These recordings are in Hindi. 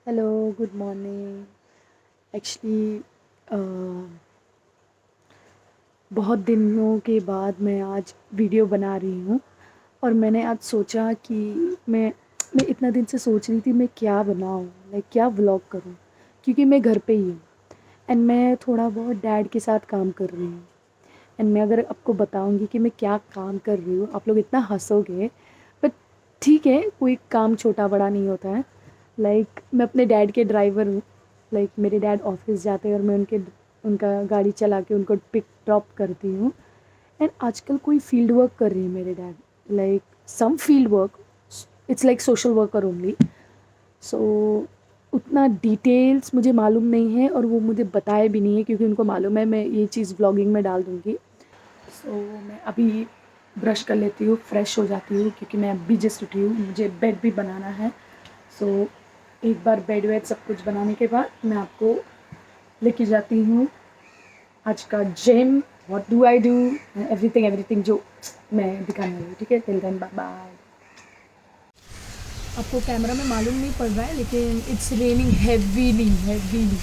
Hello, good morning. एक्चुअली बहुत दिनों के बाद मैं आज वीडियो बना रही हूँ और मैंने आज सोचा कि मैं इतना दिन से सोच रही थी मैं क्या बनाऊँ, लाइक क्या व्लॉग करूँ, क्योंकि मैं घर पे ही हूँ एंड मैं थोड़ा बहुत डैड के साथ काम कर रही हूँ। एंड मैं अगर आपको बताऊँगी कि मैं क्या काम कर रही हूँ, आप लोग इतना हंसोगे, बट ठीक है, कोई काम छोटा बड़ा नहीं होता है। लाइक मैं अपने डैड के ड्राइवर हूँ। लाइक मेरे डैड ऑफिस जाते हैं और मैं उनका गाड़ी चला के उनको पिक ड्रॉप करती हूँ। एंड आजकल कोई फील्ड वर्क कर रही है मेरे dad, like some field work, it's like social worker only. So उतना डिटेल्स मुझे मालूम नहीं है और वो मुझे बताए भी नहीं है, क्योंकि उनको मालूम है मैं ये चीज़ व्लॉगिंग में डाल दूँगी। सो मैं अभी ब्रश कर लेती हूँ, फ्रेश हो जाती हूँ, क्योंकि मैं अभी जस्ट उठी हूँ, मुझे बेड भी बनाना है। सो एक बार बेड वेड सब कुछ बनाने के बाद मैं आपको लेके जाती हूँ आज का gym, what do I do, everything everything जो मैं दिखाने वाली हूँ। ठीक है, टिल देन बाय बाय। आपको कैमरा में मालूम नहीं पड़ रहा है, लेकिन it's raining heavily heavily.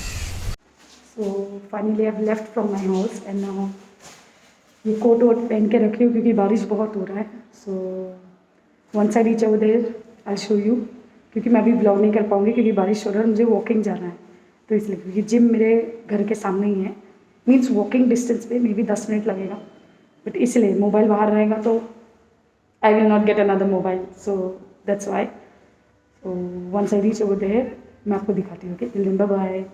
So finally I have left from my house and now ये कोट वोट पहन के रखी हूँ क्योंकि बारिश बहुत हो रहा है। So once I reach over there I show you, क्योंकि मैं अभी ब्लॉग नहीं कर पाऊँगी क्योंकि बारिश हो रहा है और मुझे वॉकिंग जाना है। तो इसलिए, क्योंकि जिम मेरे घर के सामने ही है, मीन्स वॉकिंग डिस्टेंस पे मे बी 10 मिनट लगेगा, बट इसलिए मोबाइल बाहर रहेगा तो I will not get another mobile, so that's why. So once I reach over there मैं आपको दिखाती हूँ। Okay, till then bye bye.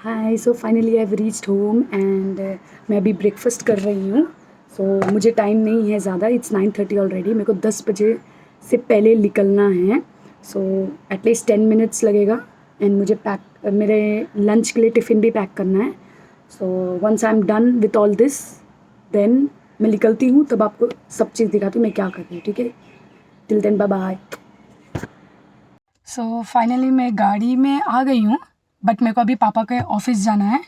Hi, so finally I have reached home and मैं अभी ब्रेकफास्ट कर रही हूँ। सो मुझे टाइम नहीं है ज़्यादा, इट्स 9:30 ऑलरेडी, मेरे को 10 बजे से पहले निकलना है। सो एटलीस्ट 10 मिनट्स लगेगा एंड मुझे मेरे लंच के लिए टिफ़िन भी पैक करना है। So once I am done with all this then मैं निकलती हूँ, तब आपको सब चीज़ दिखाती हूँ मैं क्या कर रही हूँ। ठीक है, till then bye bye. So finally मैं गाड़ी में आ गई हूँ, बट मेरे को अभी पापा के ऑफिस जाना है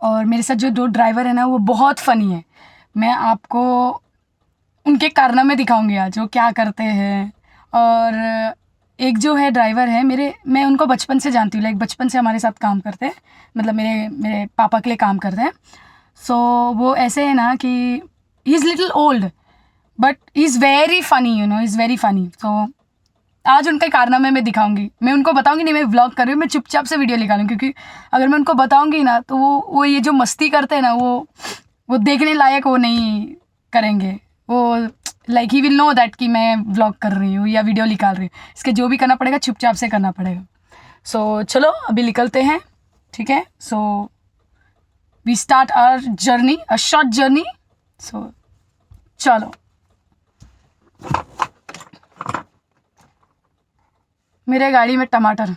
और मेरे साथ जो दो ड्राइवर है ना वो बहुत फ़नी है। मैं आपको उनके कारनामे दिखाऊंगी आज, वो क्या करते हैं। और एक जो है ड्राइवर है मेरे, मैं उनको बचपन से जानती हूँ, लाइक बचपन से हमारे साथ काम करते हैं, मतलब मेरे मेरे पापा के लिए काम करते हैं। सो वो ऐसे है ना कि he is little old but he is very funny, you know, is very funny. So आज उनके कारनामे मैं दिखाऊंगी, मैं उनको बताऊंगी नहीं मैं व्लॉग कर रही हूँ, मैं चुपचाप से वीडियो निकालूँ, क्योंकि अगर मैं उनको बताऊंगी ना तो वो ये जो मस्ती करते हैं ना वो देखने लायक वो नहीं करेंगे। वो like he will know that कि मैं व्लॉग कर रही हूँ या वीडियो निकाल रही हूँ। इसके जो भी करना पड़ेगा चुपचाप से करना पड़ेगा। सो चलो अभी निकलते हैं, ठीक है। So we start our journey, a short journey. So चलो। मेरे गाड़ी में टमाटर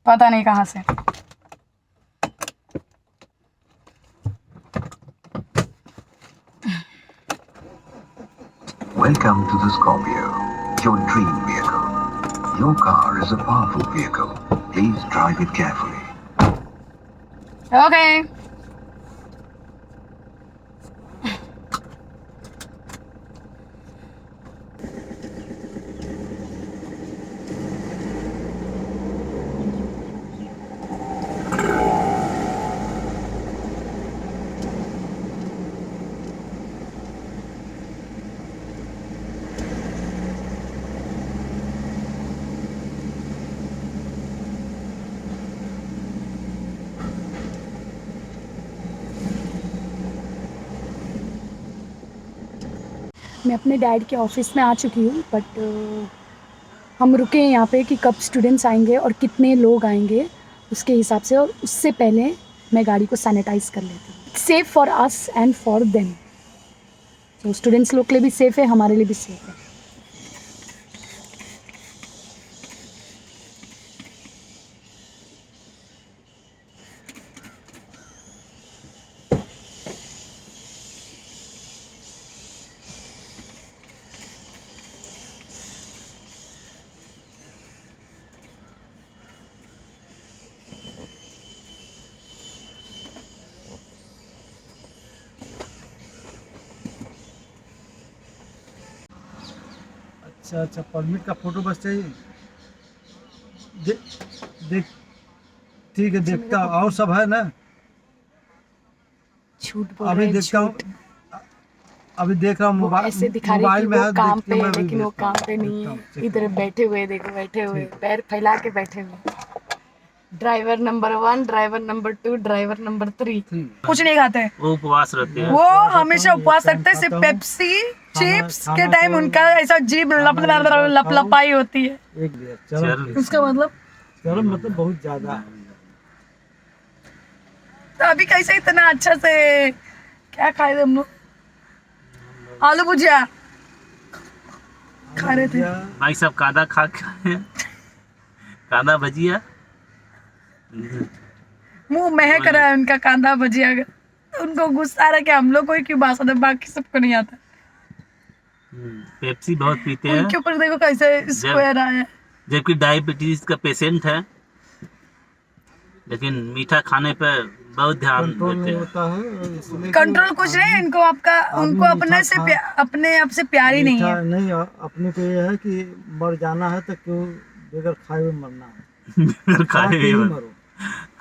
पता नहीं कहाँ से। Welcome to the Scorpio, your dream vehicle. Your car is a powerful vehicle. Please drive it carefully. Okay. मैं अपने डैड के ऑफिस में आ चुकी हूँ, बट हम रुके हैं यहाँ पे कि कब स्टूडेंट्स आएंगे और कितने लोग आएंगे उसके हिसाब से, और उससे पहले मैं गाड़ी को सैनिटाइज़ कर लेती हूँ, safe for us and for them. तो स्टूडेंट्स लोग के लिए भी सेफ़ है, हमारे लिए भी सेफ़ है। अच्छा, परमिट का फोटो बस चाहिए। देख ठीक है, देखता हूँ। और सब है ना? झूठ बोल अभी रहे हैं, देखता हूँ। झूठ। अभी देख रहा हूँ वो मोबाइल, ऐसे दिखा रही कि मोबाइल में वो है, काम देख के पे मैं है, अभी लेकिन वो भेजता काम हूँ। पे नहीं देखता हूँ, है। चेक इधर करूँ। बैठे हुए, देखो बैठे हुए, ठीक। पैर फैला के बैठे हुए। Driver number 1, driver number 2, driver number 3 कुछ नहीं खाते। वो उपवास रहते हैं। वो हमेशा उपवास रखते हैं, सिर्फ पेप्सी चिप्स के टाइम उनका ऐसा जीभ लपलपाई होती है। एक दिया चलो। उसका मतलब चलो मतलब बहुत ज्यादा है। तो अभी कैसे इतना अच्छा से क्या खाए थे हम लोग? आलू भुजिया खा रहे थे। भाई सब कांदा खा के कांदा भजिया। मुंह महक रहा है उनका कांदा भजिया का। उनको गुस्सा आ रहा है कि हम लोग को ही क्यों भाषा दे, बाकी सबको नहीं आता। पेप्सी बहुत पीते हैं, उनके ऊपर देखो कैसे स्क्वायर आया है। जबकि डायबिटीज का पेशेंट है, लेकिन मीठा खाने पर बहुत ध्यान कंट्रोल देते नहीं हैं। होता है, इसलिए कंट्रोल कुछ नहीं, इनको आपका उनको अपने से अपने आप से प्यार ही नहीं है। नहीं, अपने को ये है कि मर जाना है तो क्यों बगैर खाए हुए मरना है। खा के ही मरो।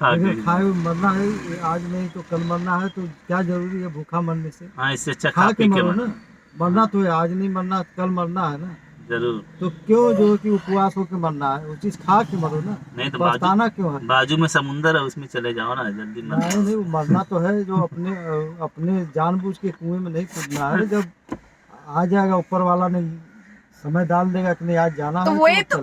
बगैर खाए हुए मरना है, आज नहीं तो कल मरना है, तो क्या जरूरी है भूखा मरने से? हाँ, इससे अच्छा खा के मरो मरना। ना। मरना तो है, आज नहीं मरना, कल मरना है ना। जरूर। तो क्यों जो कि उपवास होकर मरना है, वो चीज खा के मरो ना। नहीं तो पछताना क्यों है? बाजू में समुंदर है, उसमें चले जाओ ना, जल्दी मर जाओ। नहीं, वो मरना तो है, जो अपने जानबूझ के कुएं में नहीं कूदना है। जब आ जाएगा ऊपर वाला ने समय डाल देगा कि नहीं आज जाना तो है, वही चल।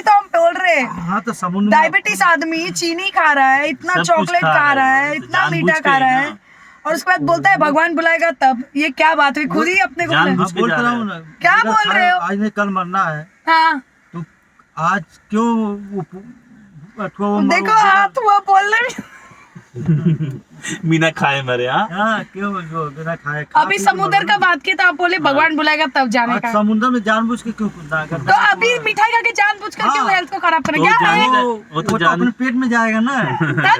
तो हम बोल रहे हैं। हाँ तो समुद्र डायबिटीज आदमी चीनी खा रहा है, इतना सब कुछ चॉकलेट खा रहा है, तो इतना जानबूझ मीठा के खा रहा ना। है, और उसके बाद बोलता है भगवान बुलाएगा तब। ये क्या बात हुई? खुद ही अपने को जानबूझ बुलाए। के बोल जा रहा रहे हूँ हैं। ना। क्या अगर बोल रहे हो? आज नहीं कल मरना है, हाँ तो आज क्यों देखो हाथ हुआ बोलने में। बिना खाए मरे। हाँ, हाँ क्यों जो बिना खाए अभी समुद्र का बात की तो आप बोले भगवान बुलाएगा तब जाने का। समुद्र में जानबूझ के क्यों कूदना है? तो अभी मिठाई खा के जानबूझ कर क्यों हाँ। हेल्थ को खराब करें? तो क्या जाने है? का- वो तो अपने पेट में जाएगा ना,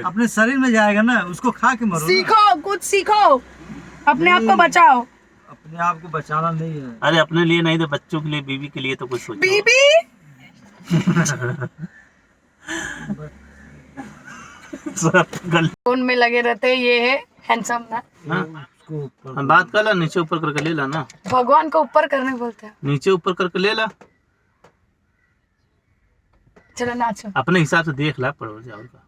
अपने शरीर में जाएगा ना, उसको खा के मरो ना। सीखो, कुछ सीखो, अपने आप को बचाओ। अपने आप को बचाना नहीं है। अरे अपने लिए नहीं तो बच्चों के लिए, बीवी के लिए तो कुछ सोचो। बीबी सब गलत। फोन में लगे रहते, ये है हैंडसम ना। हम बात कर ला, नीचे ऊपर करके ले ला ना। भगवान को ऊपर करने बोलते हैं। नीचे ऊपर करके ले ला, चलो नाचो। अपने हिसाब से देख ला, पड़ो जाओ का।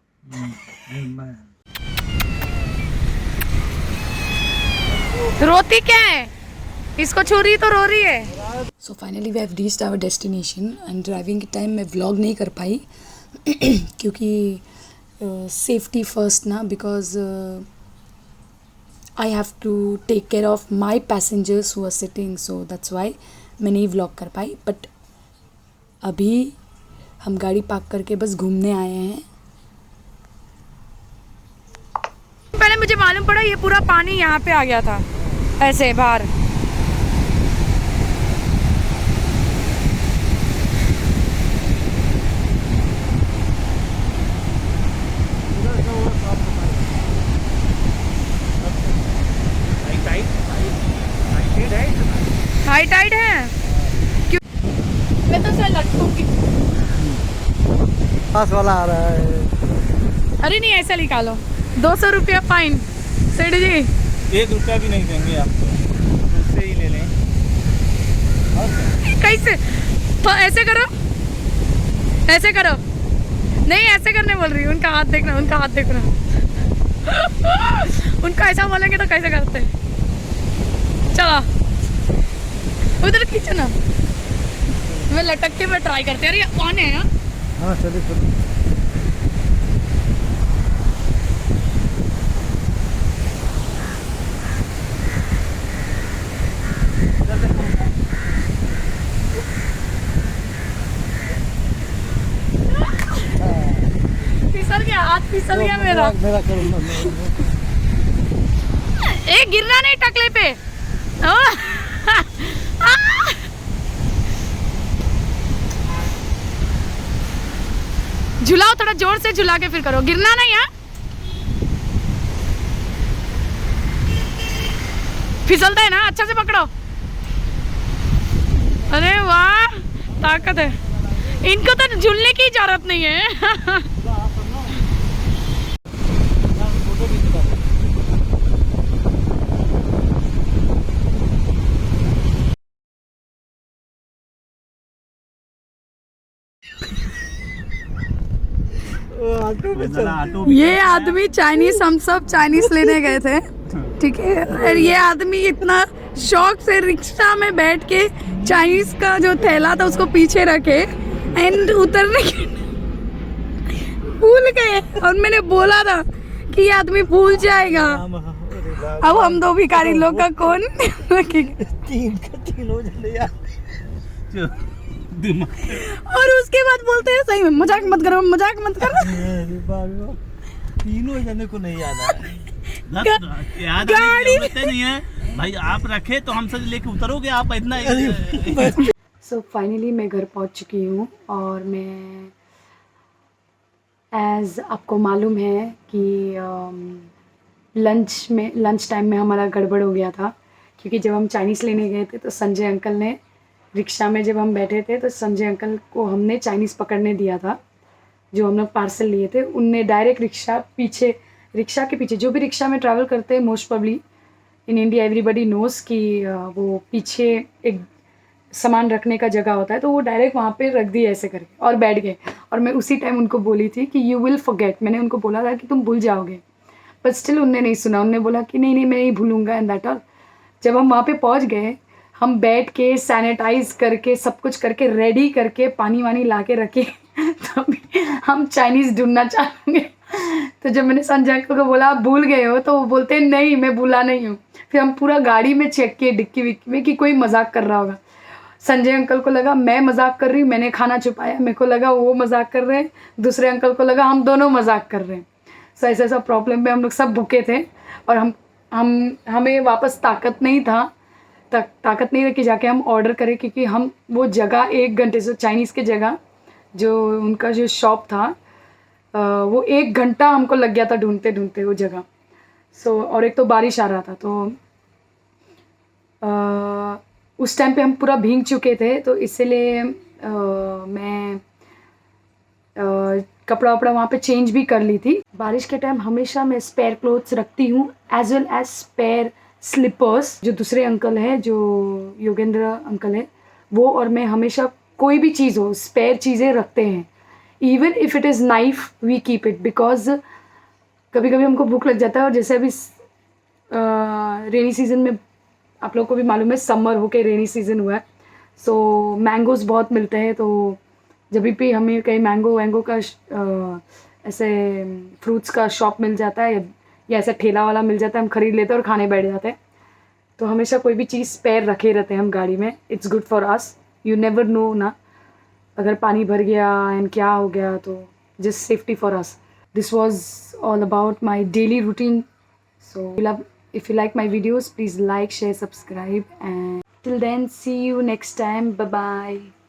रोती क्या है? इसको छू रही तो रो रही है। So finally we have reached our destination and driving के टाइम मैं व्लॉग नहीं कर पाई क्योंकि सेफ्टी फर्स्ट ना, because I have to take care of my passengers who are sitting, so that's why मैं नहीं व्लॉग कर पाई। बट अभी हम गाड़ी पार्क करके बस घूमने आए हैं। पहले मुझे मालूम पड़ा ये पूरा पानी यहाँ पे आ गया था, ऐसे बाहर। हाई टाइड है क्यों? मैं तो सर लटकूंगी। पास वाला आ रहा है। अरे नहीं, ऐसा निकालो। 200 रुपया फाइन। सेठ जी 1 रुपया भी नहीं देंगे आपको, दूसरे ही ले लें। कैसे? तो ऐसे करो, ऐसे करो। नहीं ऐसे करने बोल रही हूँ, उनका हाथ देखना, उनका हाथ देखना। उनका ऐसा बोलेंगे तो कैसे करते? चलो उधर खींचो ना, मैं लटक के मैं ट्राई करती हूँ। अरे कौन है ना? हाँ चलिए। फिसल गया, हाथ फिसल गया मेरा। मेरा करो ए गिरना नहीं टकले पे। झुलाओ, थोड़ा जोर से झुला के फिर करो, गिरना नहीं है। फिसलता है ना, अच्छा से पकड़ो। अरे वाह, ताकत है इनको, तो झूलने की जरूरत नहीं है। ऑटो में चल ऑटो ये आदमी चाइनीज, हम सब चाइनीज लेने गए थे, ठीक है। और ये आदमी इतना शौक से रिक्शा में बैठ के चाइनीज का जो थैला था उसको पीछे रखे एंड उतरने के भूल गए। और मैंने बोला था कि ये आदमी भूल जाएगा। अब हम दो भिखारी लोग का कौन रखेगा? तीन हो जाए यार। और उसके बाद बोलते हैं सही में मजाक मत करो, मजाक मत करो। तीनों जने को नहीं याद आया। याद गाड़ी नहीं है भाई, आप रखे तो हमसे लेके उतरोगे आप इतना। सो फाइनली मैं घर पहुंच चुकी हूँ और मैं एज़ आपको मालूम है कि लंच टाइम में हमारा गड़बड़ हो गया था, क्योंकि जब हम चाइनीज़ लेने गए थे तो संजय अंकल ने रिक्शा में जब हम बैठे थे तो संजय अंकल को हमने चाइनीज़ पकड़ने दिया था। जो हम लोग पार्सल लिए थे उनने डायरेक्ट रिक्शा के पीछे, जो भी रिक्शा में ट्रैवल करते हैं most probably in India everybody knows कि वो पीछे एक सामान रखने का जगह होता है, तो वो डायरेक्ट वहाँ पे रख दिए ऐसे करके और बैठ गए। और मैं उसी टाइम उनको बोली थी कि यू विल फॉरगेट, मैंने उनको बोला था कि तुम भूल जाओगे, बट स्टिल उनने नहीं सुना। उनने बोला कि नहीं मैं नहीं भूलूंगा एंड दैट ऑल। जब हम वहाँ पे पहुँच गए, हम बैठ के सैनिटाइज करके सब कुछ करके रेडी करके पानी वानी ला के रखे तभी हम चाइनीज़ ढूंढना चाहेंगे। तो जब मैंने संजय अंकल को बोला आप भूल गए हो, तो वो बोलते नहीं मैं भूला नहीं हूँ। फिर हम पूरा गाड़ी में चेक किए डिक्की विक्की में कि कोई मजाक कर रहा होगा। संजय अंकल को लगा मैं मजाक कर रही हूँ, मैंने खाना छुपाया, मेरे को लगा वो मजाक कर रहे हैं, दूसरे अंकल को लगा हम दोनों मजाक कर रहे हैं। सो ऐसा प्रॉब्लम में हम लोग सब भूखे थे और हमें वापस ताकत नहीं रखी जाके हम ऑर्डर करें, क्योंकि हम वो जगह 1 घंटे से चाइनीज़ के जगह जो उनका जो शॉप था वो 1 घंटा हमको लग गया था ढूंढते ढूंढते वो जगह। सो और एक तो बारिश आ रहा था, तो उस टाइम पे हम पूरा भीग चुके थे, तो इसीलिए मैं कपड़ा वपड़ा वहाँ पे चेंज भी कर ली थी। बारिश के टाइम हमेशा मैं स्पेयर क्लोथ्स रखती हूँ as well as spare slippers. जो दूसरे अंकल हैं, जो योगेंद्र अंकल है, वो और मैं हमेशा कोई भी चीज़ हो स्पेयर चीज़ें रखते हैं। Even if it is knife we keep it, because कभी कभी हमको भूख लग जाता है। और जैसे अभी रेनी सीज़न में आप लोगों को भी मालूम है समर होके रेनी सीज़न हुआ है, सो मैंगोज़ बहुत मिलते हैं। तो जब भी हमें कहीं मैंगो का ऐसे फ्रूट्स का शॉप मिल जाता है या ऐसा ठेला वाला मिल जाता है, हम ख़रीद लेते हैं और खाने बैठ जाते हैं। तो हमेशा कोई भी चीज़ स्पेयर रखे रहते हैं हम गाड़ी में। It's good for us, you never know ना, अगर पानी भर गया एंड क्या हो गया, तो just safety for us. This was all about my daily routine. So if you like my videos, please like, share, subscribe, and till then see you next time. Bye bye.